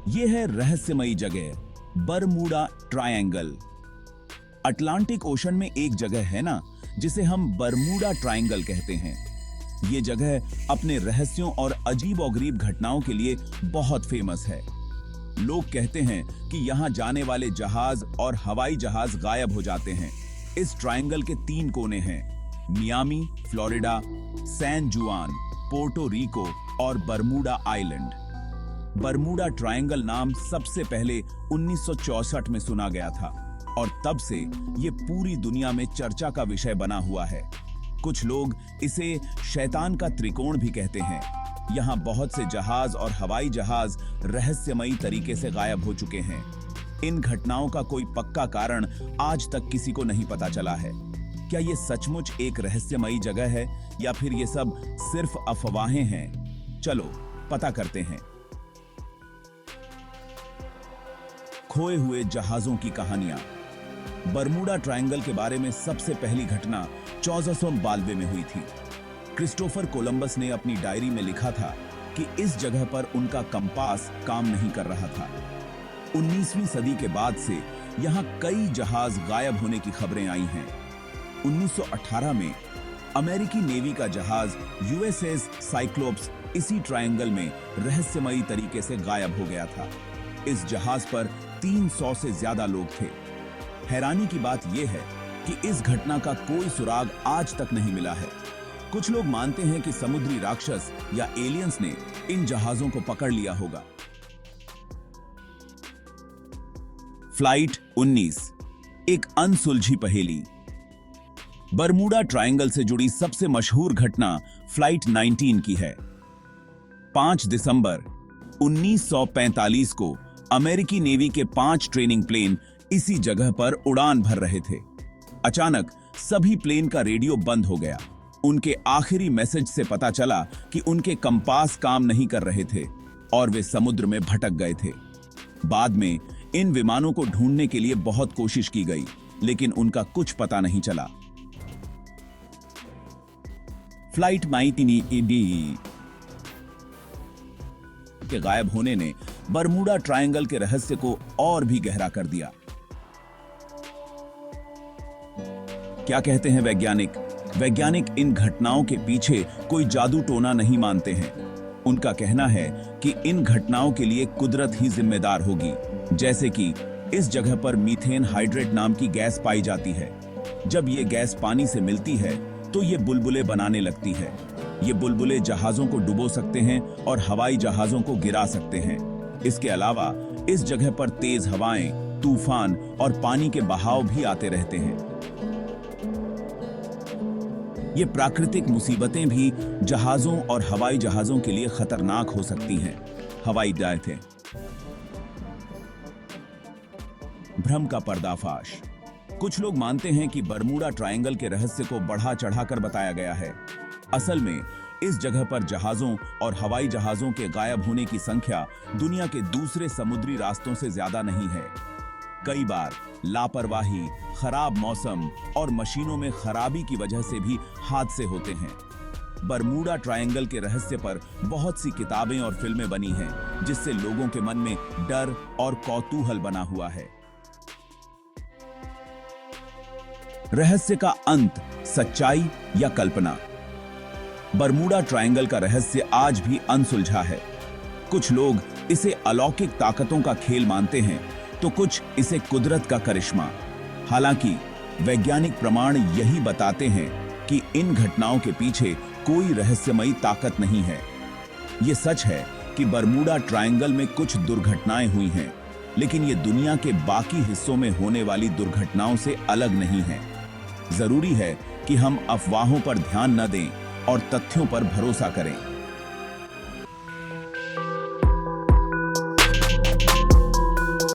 ये है रहस्यमयी जगह बरमूडा ट्रायंगल। अटलांटिक ओशन में एक जगह है ना, जिसे हम बरमूडा ट्रायंगल कहते हैं। ये जगह अपने रहस्यों और अजीब-ओ-गरीब घटनाओं के लिए बहुत फेमस है। लोग कहते हैं कि यहाँ जाने वाले जहाज और हवाई जहाज गायब हो जाते हैं। इस ट्रायंगल के 3 कोने हैं: मियामी, फ्लोरिडा, सैन जुआन, पोर्टो रिको और बरमूडा आइलैंड। बरमूडा ट्रायंगल नाम सबसे पहले 1964 में सुना गया था और तब से ये पूरी दुनिया में चर्चा का विषय बना हुआ है। कुछ लोग इसे शैतान का त्रिकोण भी कहते हैं। यहाँ बहुत से जहाज और हवाई जहाज रहस्यमयी तरीके से गायब हो चुके हैं। इन घटनाओं का कोई पक्का कारण आज तक किसी को नहीं पता चला है। क्या ये सचमुच एक रहस्यमयी जगह है या फिर ये सब सिर्फ अफवाहें हैं? चलो पता करते हैं। खोए हुए जहाजों की कहानियां। बरमूडा ट्रायंगल के बारे में सबसे पहली घटना 1492 में हुई थी। क्रिस्टोफर कोलंबस ने अपनी डायरी में लिखा था कि इस जगह पर उनका कंपास काम नहीं कर रहा था। 19वीं सदी के बाद से यहां कई जहाज गायब होने की खबरें आई हैं। 1918 में अमेरिकी नेवी का जहाज यूएसएस साइक्लोप्स इसी ट्रायंगल में रहस्यमयी तरीके से गायब हो गया था। इस जहाज पर 300 से ज्यादा लोग थे। हैरानी की बात यह है कि इस घटना का कोई सुराग आज तक नहीं मिला है। कुछ लोग मानते हैं कि समुद्री राक्षस या एलियंस ने इन जहाजों को पकड़ लिया होगा। फ्लाइट 19 एक अनसुलझी पहेली। बरमूडा ट्रायंगल से जुड़ी सबसे मशहूर घटना फ्लाइट 19 की है। 5 दिसंबर 1945 को अमेरिकी नेवी के 5 ट्रेनिंग प्लेन इसी जगह पर उड़ान भर रहे थे। अचानक सभी प्लेन का रेडियो बंद हो गया। उनके आखिरी मैसेज से पता चला कि उनके कंपास काम नहीं कर रहे थे और वे समुद्र में भटक गए थे। बाद में इन विमानों को ढूंढने के लिए बहुत कोशिश की गई, लेकिन उनका कुछ पता नहीं चला। फ्लाइट 19 के गायब होने ने बरमूडा ट्रायंगल के रहस्य को और भी गहरा कर दिया। क्या कहते हैं वैज्ञानिक? वैज्ञानिक इन घटनाओं के पीछे कोई जादू टोना नहीं मानते हैं। उनका कहना है कि इन घटनाओं के लिए कुदरत ही जिम्मेदार होगी। जैसे कि इस जगह पर मीथेन हाइड्रेट नाम की गैस पाई जाती है। जब ये गैस पानी से मिलती है तो ये बुलबुले बनाने लगती है। ये बुलबुले जहाजों को डुबो सकते हैं और हवाई जहाजों को गिरा सकते हैं। इसके अलावा इस जगह पर तेज हवाएं, तूफान और पानी के बहाव भी आते रहते हैं। ये प्राकृतिक मुसीबतें भी जहाजों और हवाई जहाजों के लिए खतरनाक हो सकती हैं। हवाई जहाजें। भ्रम का पर्दाफाश। कुछ लोग मानते हैं कि बरमूडा ट्रायंगल के रहस्य को बढ़ा चढ़ाकर बताया गया है। असल में इस जगह पर जहाजों और हवाई जहाजों के गायब होने की संख्या दुनिया के दूसरे समुद्री रास्तों से ज्यादा नहीं है। कई बार लापरवाही, खराब मौसम और मशीनों में खराबी की वजह से भी हादसे होते हैं। बरमूडा ट्रायंगल के रहस्य पर बहुत सी किताबें और फिल्में बनी हैं, जिससे लोगों के मन में डर और कौतूहल बना हुआ है। रहस्य का अंत, सच्चाई या कल्पना। बरमूडा ट्रायंगल का रहस्य आज भी अनसुलझा है। कुछ लोग इसे अलौकिक ताकतों का खेल मानते हैं, तो कुछ इसे कुदरत का करिश्मा। हालांकि वैज्ञानिक प्रमाण यही बताते हैं कि इन घटनाओं के पीछे कोई रहस्यमयी ताकत नहीं है। ये सच है कि बरमूडा ट्रायंगल में कुछ दुर्घटनाएं हुई हैं, लेकिन ये दुनिया के बाकी हिस्सों में होने वाली दुर्घटनाओं से अलग नहीं है। जरूरी है कि हम अफवाहों पर ध्यान न दें और तथ्यों पर भरोसा करें।